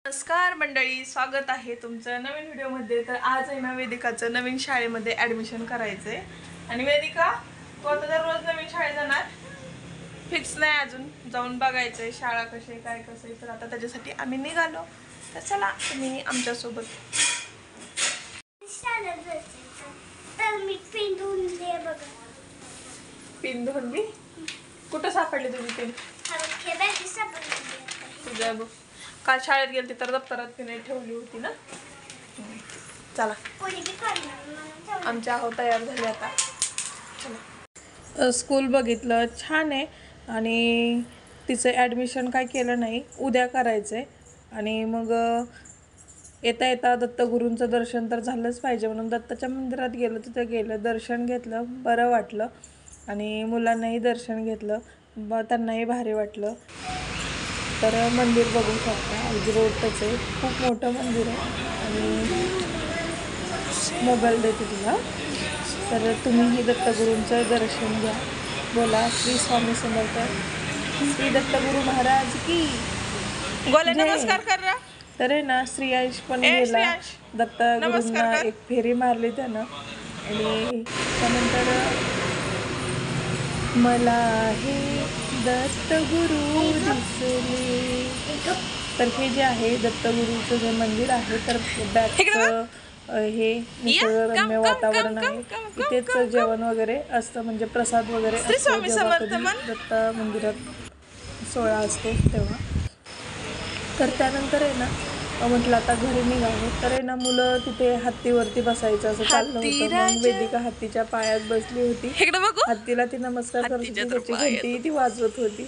नमस्कार मंडळी, स्वागत आहे तुमचं नवीन व्हिडिओमध्ये। तर आज आहे ना वेदिकाचं नवीन शाळेमध्ये ॲडमिशन करायचंय। आणि वेदिका तू आता तर रोज नवीन शाळेत जाणार? फिक्स नाही अजून, जाऊन बघायचंय शाळा कशी आहे काय कसं आहे। तर आता त्याच्यासाठी आम्ही निघालो, तर चला तुम्ही आमच्या सोबत। पिन धुंडी कुठं सापडली तुझी पिन? तुझ्या बघ, काल शाळेत गेलती तर दप्तरात तिने ठेवली होती ना। चला आमच्या आहो तयार झाले आता। चला स्कूल बघितलं, छान आहे। आणि तिचं ॲडमिशन काय केलं नाही, उद्या करायचंय। आणि मग येता येता दत्तगुरूंचं दर्शन तर झालंच पाहिजे म्हणून दत्ताच्या मंदिरात गेलो, तिथं गेलं, दर्शन घेतलं, बरं वाटलं। आणि मुलांनाही दर्शन घेतलं, त्यांनाही भारी वाटलं। तर मंदिर बघू शकता, अगदी रोडच आहे, खूप मोठं मंदिर आहे। आणि मोबाईल देते तुला, तर तुम्हीही दत्तगुरूंचं दर्शन घ्या। बोला श्री स्वामी समर्थ, श्री दत्तगुरू महाराज की जय। नमस्कार कर रहा। तर आहे ना श्रीयांश पण गेला, दत्तगुरूंना एक फेरी मारली त्यानं। आणि त्यानंतर मला हे दत्तगुरू दिसले। तर हे जे आहे दत्तगुरूचं जे मंदिर आहे, तर बॅकचं हे निसर्गरम्य वातावरण आहे। इथेच जेवण वगैरे असतं, म्हणजे प्रसाद वगैरे असतो जेव्हा कधी दत्त मंदिरात सोहळा असतो तेव्हा। तर त्यानंतर आहे ना म्हटलं आता घरी निघावं। तर आहे ना मुलं तिथे हत्तीवरती बसायचं असं चाललं होतं। मग वेदिका हत्तीच्या पायात बसली होती, हत्तीला ती नमस्कार करत होती, त्याची घंटी ती वाजवत होती।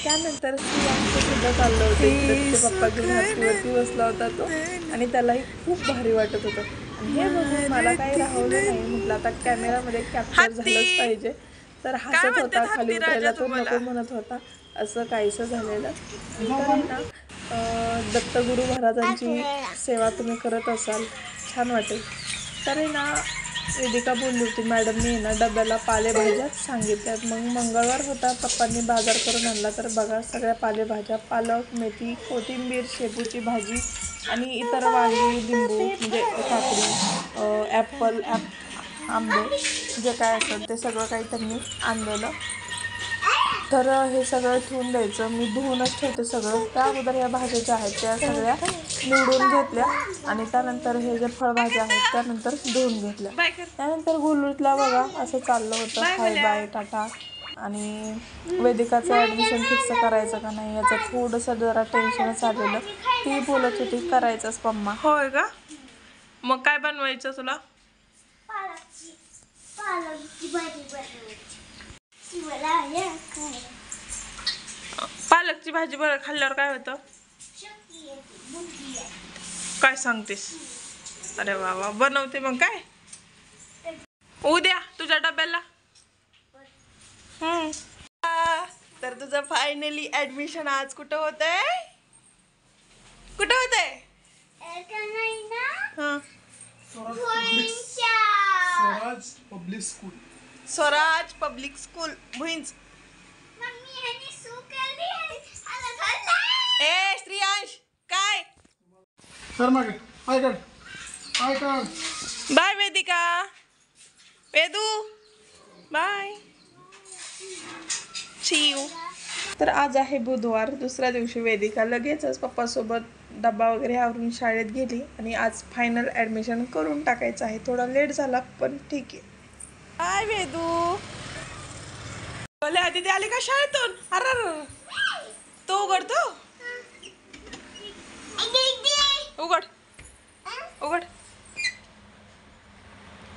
त्यानंतर श्रीयांश सुद्धा चाललं होतं, इकडे तिचे पप्पा घेऊन हत्तीवरती बसला होता तो, आणि त्यालाही खूप भारी वाटत होतं। आणि हे बघून मला काही राहवलं नाही, म्हटलं आता कॅमेरामध्ये कॅप्चर झालंच पाहिजे। तर हसत होता, खाली उतरायला तो नको म्हणत होता, असं काहीसं झालेलं। तर आहे ना दत्तगुरू महाराजांची सेवा तुम्ही करत असाल, छान वाटेल। तर आहे ना वेदिका बोलली होती मॅडमने आहे ना डब्याला पालेभाज्याच सांगितल्यात। मग मंगळवार होता, पप्पांनी बाजार करून आणला। तर बघा सगळ्या पालेभाज्या, पालक, मेथी, कोथिंबीर, शेपूची भाजी आणि इतर वांगी, लिंबू म्हणजे काकडी, ॲपल, आंबे जे काय असेल ते सगळं काही त्यांनी आणलेलं। तर हे सगळं ठेवून द्यायचं, मी धुवूनच ठेवते सगळं। त्या अगोदर या भाज्या ज्या आहेत त्या सगळ्या निवडून घेतल्या, आणि त्यानंतर हे जे फळभाज्या आहेत त्यानंतर धुवून घेतल्या। त्यानंतर गुलूतला बघा असं चाललं होतं, हाय बाय टाटा। आणि वेदिकाचं ॲडमिशन फिक्स करायचं का नाही याचं थोडंसं जरा टेन्शनच आलेलं। ती बोलत होती करायचंच पम्मा। होय का? मग काय बनवायचं तुला? पालकची भाजी बरं खाल्ल्यावर काय होतं? काय सांगतेस? अरे वा वा, बनवते मग काय उद्या तुझ्या डब्याला। तर तुझं फायनली ॲडमिशन आज कुठं होतंय? कुठं होतंय? Swaraj public school Bhuinj. ए श्रीयांश काय? Bye Vedika, Vedu bye, see you. तर आज आहे बुधवार, दुसऱ्या दिवशी वेदिका लगेचच पप्पासोबत डब्बा वगैरे आवरून शाळेत गेली। आणि आज फायनल ॲडमिशन करून टाकायचं आहे, थोडा लेट झाला पण ठीक आहे। बाय वेदू। बोले आदिती आली का शाळेतून? अरे तो उघडतो, उघड उघड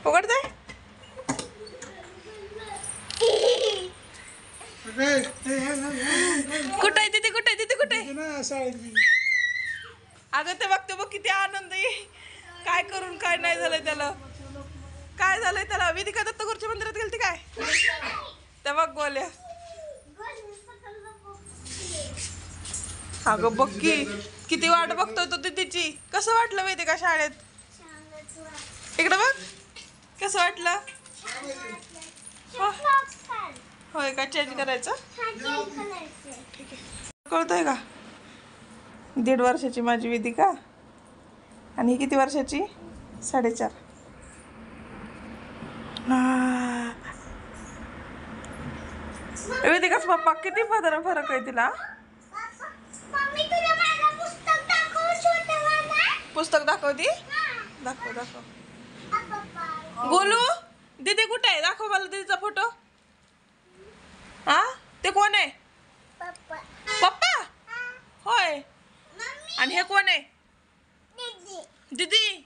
उघडते। कुठे आहे तिथे, कुठे तिथे कुठे? अगं ते बघते बघ किती आनंद आहे, काय करून काय नाही झालंय त्याला, काय झालंय त्याला? वेदिका दत्तगुरूच्या मंदिरात गेलती काय? त्या बघ गोल्या, अगं बघ की किती वाट बघतोय तो तिची। कसं वाटलं वेदिका शाळेत? इकडं बघ कसं वाटलं? होय का, चेंज करायचं? ठीक आहे, कळतंय का? 1.5 वर्षाची माझी वेदिका. आणि ही किती वर्षाची? 4.5. वेदिकाच पप्पा किती फरक आहे तिला. पुस्तक दाखवती. दाखव. गोलू दीदी कुठे आहे? दाखव मला दीदीचा फोटो. हा ते कोण आहे? पप्पा होय. आणि हे कोण आहे? दीदी.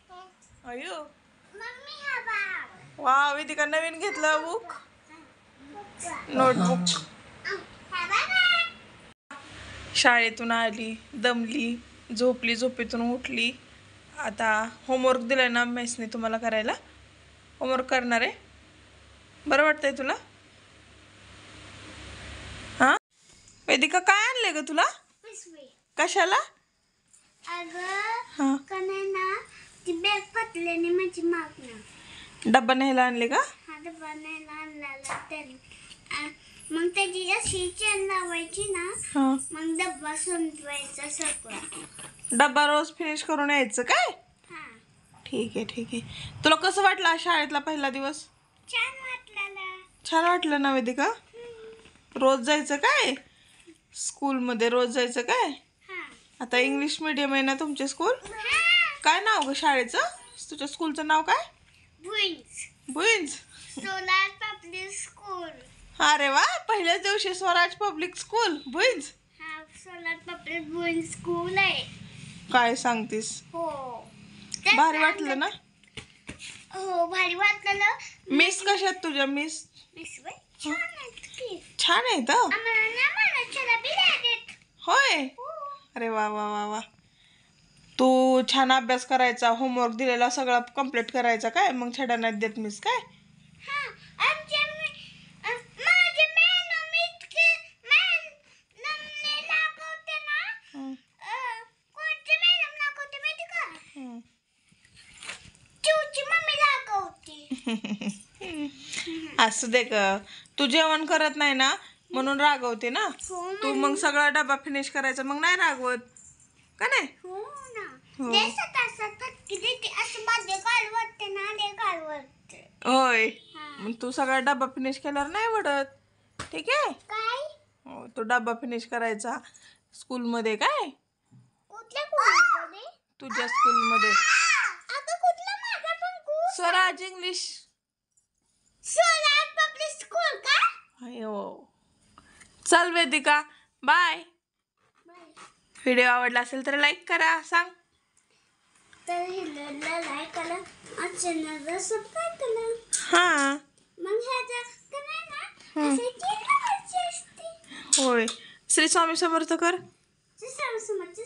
अयो वा, वेदिका नवीन घेतलं बुक, नोटबुक. शाळेतून आली, दमली, झोपली, झोपेतून उठली. आता होमवर्क दिलाय ना मेसने तुम्हाला करायला. होमवर्क करणार आहे. बरं वाटतंय तुला? हा वेदिका काय आणलंय ग तुला? कशाला? डब्बा न्यायला आणले का? मग त्याची अशी चेन लावायची ना, मग डब्बा संपवायचा सगळा. डब्बा रोज फिनिश करून यायचं काय? ठीक आहे. तुला कसं वाटलं शाळेतला पहिला दिवस? छान वाटलं ना वेदिका? रोज जायचं काय स्कूलमध्ये? रोज जायचं काय? आता इंग्लिश मीडियम आहे ना तुमचे स्कूल? काय नाव ग शाळेचं? तुझ्या स्कूलचं नाव काय? Bhuinj solar public school. अरे वा, पहिल्याच दिवशी Swaraj public school Bhuinj. Solar public Bhuinj school आहे. काय सांगतीस? हो. भारी वाटलं ना? हो भारी वाटलं. मिस कशात तुझ्या? मिस छान आहेत. होय. अरे वा. तू छान अभ्यास करायचा, होमवर्क दिलेला सगळा कंप्लीट करायचा काय? मग छडा नाही देत मिस काय? असं दे ग, तू जेवण करत नाही ना म्हणून रागवते ना. तू मग सगळा डबा फिनिश करायचा, मग नाही रागवत का नाही? होय. मग तू सगळा डबा फिनिश केल्यावर नाही आवडत. ठीक आहे. हो, तो डबा फिनिश करायचा स्कूलमध्ये काय? तुझ्या स्कूलमध्ये Swaraj English solar public school का? अयो चल वेदिका, बाय. व्हिडिओ आवडला असेल तर लाईक करा. सांग तर हिला लाईक करा आणि चॅनलला सबस्क्राइब करा. हां मग ह्याचा ना असे केलं असते. होय. श्री स्वामी समर्थ कर. श्री स्वामी समर्थ.